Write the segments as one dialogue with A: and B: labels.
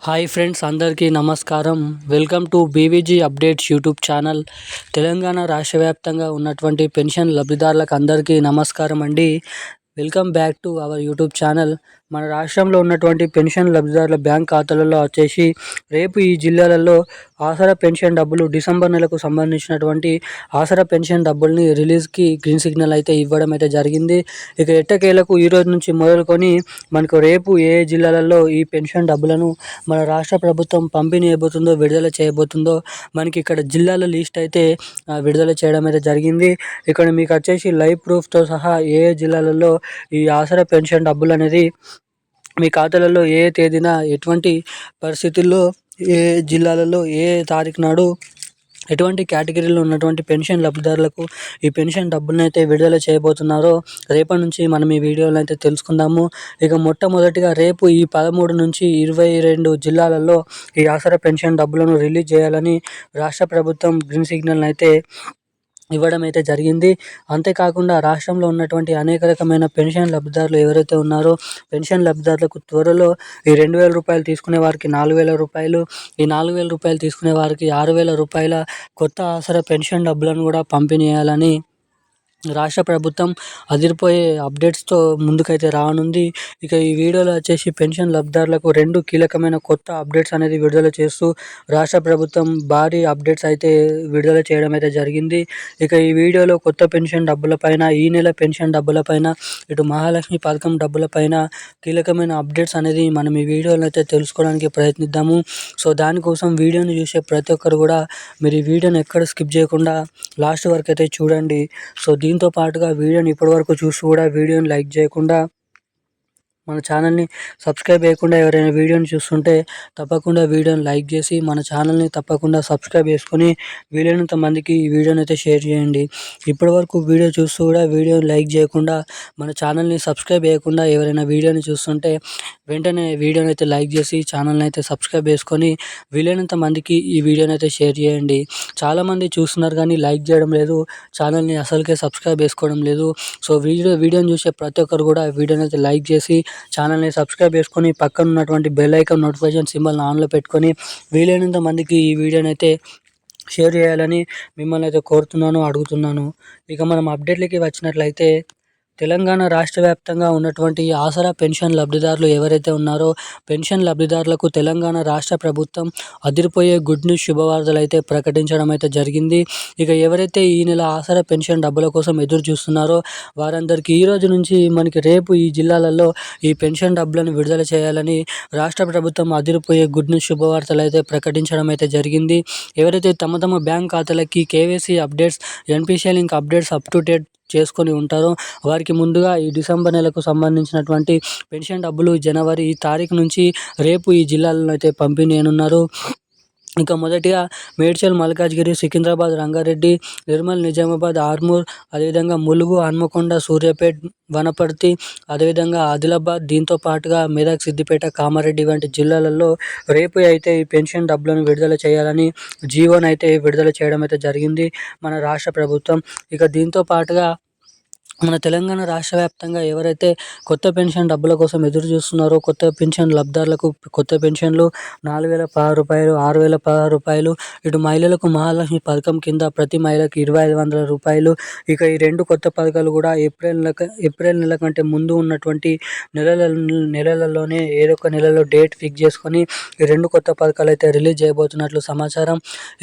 A: Hi friends, అందరికీ నమస్కారం. Welcome to BVG updates YouTube channel. Telangana రాష్ట్ర వ్యాప్తంగా ఉన్నటువంటి పెన్షన్ లబ్ధిదారులకు అందరికీ నమస్కారం అండి. Welcome back to our YouTube channel. మన రాష్ట్రంలో ఉన్నటువంటి పెన్షన్ లబ్ధిదారుల బ్యాంక్ ఖాతాలలో వచ్చేసి రేపు ఈ జిల్లాలలో ఆసరా పెన్షన్ డబ్బులు డిసెంబర్ నెలకు సంబంధించినటువంటి ఆసరా పెన్షన్ డబ్బుల్ని రిలీజ్కి గ్రీన్ సిగ్నల్ అయితే ఇవ్వడం అయితే జరిగింది. ఇక ఎట్టకేలకు ఈ రోజు నుంచి మొదలుకొని మనకు రేపు ఏ జిల్లాలలో ఈ పెన్షన్ డబ్బులను మన రాష్ట్ర ప్రభుత్వం పంపిణీ చేయబోతుందో, విడుదల చేయబోతుందో మనకి ఇక్కడ జిల్లాల లిస్ట్ అయితే విడుదల చేయడం అయితే జరిగింది. ఇక్కడ మీకు వచ్చేసి లైవ్ ప్రూఫ్తో సహా ఏ జిల్లాలలో ఈ ఆసరా పెన్షన్ డబ్బులు అనేది మీ ఖాతాలలో ఏ తేదీన, ఎటువంటి పరిస్థితుల్లో, ఏ జిల్లాలలో ఏ తారీఖు నాడు ఎటువంటి కేటగిరీలో ఉన్నటువంటి పెన్షన్ లబ్ధిదారులకు ఈ పెన్షన్ డబ్బులను అయితే విడుదల చేయబోతున్నారో రేపటి నుంచి మనం ఈ వీడియోలో అయితే తెలుసుకుందాము. ఇక మొట్టమొదటిగా రేపు ఈ 13 నుంచి 22 జిల్లాలలో ఈ ఆసరా పెన్షన్ డబ్బులను రిలీజ్ చేయాలని రాష్ట్ర ప్రభుత్వం గ్రీన్ సిగ్నల్ అయితే ఇవ్వడం అయితే జరిగింది. అంతేకాకుండా రాష్ట్రంలో ఉన్నటువంటి అనేక రకమైన పెన్షన్ లబ్ధిదారులు ఎవరైతే ఉన్నారో పెన్షన్ లబ్ధిదారులకు త్వరలో ఈ 2,000 రూపాయలు తీసుకునే వారికి 4,000 రూపాయలు, ఈ 4,000 రూపాయలు తీసుకునే వారికి 6,000 రూపాయల కొత్త ఆసరా పెన్షన్ డబ్బులను కూడా పంపిణీ చేయాలని రాష్ట్ర ప్రభుత్వం అదిరిపోయే అప్డేట్స్తో ముందుకైతే రానుంది. ఇక ఈ వీడియోలో వచ్చేసి పెన్షన్ లబ్ధిదారులకు 2 కీలకమైన కొత్త అప్డేట్స్ అనేది విడుదల చేస్తూ రాష్ట్ర ప్రభుత్వం భారీ అప్డేట్స్ అయితే విడుదల చేయడం అయితే జరిగింది. ఇక ఈ వీడియోలో కొత్త పెన్షన్ డబ్బులపైన, ఈ నెల పెన్షన్ డబ్బులపైన, ఇటు మహాలక్ష్మి పథకం డబ్బులపైన కీలకమైన అప్డేట్స్ అనేది మనం ఈ వీడియోలో అయితే తెలుసుకోవడానికి ప్రయత్నిద్దాము. సో దానికోసం వీడియోని చూసే ప్రతి ఒక్కరు కూడా మీరు ఈ వీడియోని ఎక్కడ స్కిప్ చేయకుండా లాస్ట్ వరకు అయితే చూడండి. సో దీంతో పాటుగా వీడియోని ఇప్పటివరకు చూసి కూడా వీడియోని లైక్ చేయకుండా, మన ఛానల్ని సబ్స్క్రైబ్ చేయకుండా ఎవరైనా వీడియోని చూస్తుంటే తప్పకుండా వీడియోని లైక్ చేసి మన ఛానల్ని తప్పకుండా సబ్స్క్రైబ్ చేసుకొని వీలైనంత మందికి ఈ వీడియోని అయితే షేర్ చేయండి. ఇప్పటివరకు వీడియో చూస్తూ కూడా వీడియోని లైక్ చేయకుండా, మన ఛానల్ని సబ్స్క్రైబ్ చేయకుండా ఎవరైనా వీడియోని చూస్తుంటే వెంటనే వీడియోని అయితే లైక్ చేసి ఛానల్ని అయితే సబ్స్క్రైబ్ చేసుకొని వీలైనంత మందికి ఈ వీడియోని అయితే షేర్ చేయండి. చాలామంది చూస్తున్నారు కానీ లైక్ చేయడం లేదు, ఛానల్ని అసలుకే సబ్స్క్రైబ్ చేసుకోవడం లేదు. సో వీడియోని చూసే ప్రతి ఒక్కరు కూడా వీడియోని అయితే లైక్ చేసి ఛానల్ని సబ్స్క్రైబ్ చేసుకొని పక్కన ఉన్నటువంటి బెల్ ఐకాన్ నోటిఫికేషన్ సింబల్ని ఆన్లో పెట్టుకొని వీలైనంత మందికి ఈ వీడియోని అయితే షేర్ చేయాలని మిమ్మల్ని అయితే కోరుతున్నాను, అడుగుతున్నాను. ఇక మనం అప్డేట్లకి వచ్చినట్లయితే తెలంగాణ రాష్ట్ర వ్యాప్తంగా ఉన్నటువంటి ఆసరా పెన్షన్ లబ్ధిదారులు ఎవరైతే ఉన్నారో పెన్షన్ లబ్ధిదారులకు తెలంగాణ రాష్ట్ర ప్రభుత్వం అదిరిపోయే గుడ్ న్యూస్ శుభవార్తలు అయితే ప్రకటించడం అయితే జరిగింది. ఇక ఎవరైతే ఈ నెల ఆసరా పెన్షన్ డబ్బుల కోసం ఎదురు చూస్తున్నారో వారందరికీ ఈ రోజు నుంచి మనకి రేపు ఈ జిల్లాలలో ఈ పెన్షన్ డబ్బులను విడుదల చేయాలని రాష్ట్ర ప్రభుత్వం అదిరిపోయే గుడ్ న్యూస్ శుభవార్తలు అయితే ప్రకటించడం అయితే జరిగింది. ఎవరైతే తమ తమ బ్యాంక్ ఖాతాలకి KYC updates, NPCI link updates up to date చేసుకొని ఉంటారో వారికి ముందుగా ఈ డిసెంబర్ నెలకు సంబంధించినటువంటి పెన్షన్ డబ్బులు జనవరి ఈ తారీఖు నుంచి రేపు ఈ జిల్లాలలో అయితే పంపిణీ చేయనున్నారు. ఇక మొదటిగా మేడ్చల్, మల్కాజ్గిరి, సికింద్రాబాద్, రంగారెడ్డి, నిర్మల్, నిజామాబాద్, ఆర్మూర్, అదేవిధంగా ములుగు, హన్మకొండ, సూర్యాపేట్, వనపర్తి, అదేవిధంగా ఆదిలాబాద్, దీంతో పాటుగా మెదక్, సిద్దిపేట, కామారెడ్డి వంటి జిల్లాలలో రేపు అయితే ఈ పెన్షన్ డబ్బులను విడుదల చేయాలని జీవోని అయితే విడుదల చేయడం అయితే జరిగింది మన రాష్ట్ర ప్రభుత్వం. ఇక దీంతో పాటుగా మన తెలంగాణ రాష్ట్ర వ్యాప్తంగా ఎవరైతే కొత్త పెన్షన్ డబ్బుల కోసం ఎదురు చూస్తున్నారో కొత్త పెన్షన్ లబ్ధిదారులకు కొత్త పెన్షన్లు 4,016 రూపాయలు, 6,016 రూపాయలు, ఇటు మహిళలకు మహాలక్ష్మి పథకం కింద ప్రతి మహిళకు 2,500 రూపాయలు. ఇక ఈ 2 కొత్త పథకాలు కూడా ఏప్రిల్ నెల కంటే ముందు ఉన్నటువంటి నెలలలోనే ఏదో ఒక నెలలో డేట్ ఫిక్స్ చేసుకొని ఈ 2 కొత్త పథకాలు అయితే రిలీజ్ చేయబోతున్నట్లు సమాచారం.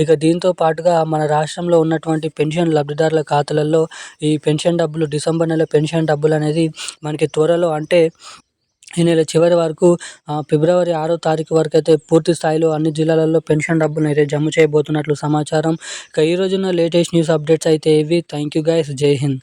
A: ఇక దీంతో పాటుగా మన రాష్ట్రంలో ఉన్నటువంటి పెన్షన్ లబ్ధిదారుల ఖాతాలలో ఈ పెన్షన్ డబ్బులు డిసెంబర్ నెల పెన్షన్ డబ్బులు అనేది మనకి త్వరలో, అంటే ఈ నెల చివరి వరకు ఫిబ్రవరి 6వ తారీఖు వరకు అయితే పూర్తి స్థాయిలో అన్ని జిల్లాలలో పెన్షన్ డబ్బులను అయితే జమ చేయబోతున్నట్లు సమాచారం. ఇక ఈ రోజున లేటెస్ట్ న్యూస్ అప్డేట్స్ అయితే ఇవి. Thank you guys. జై హింద్.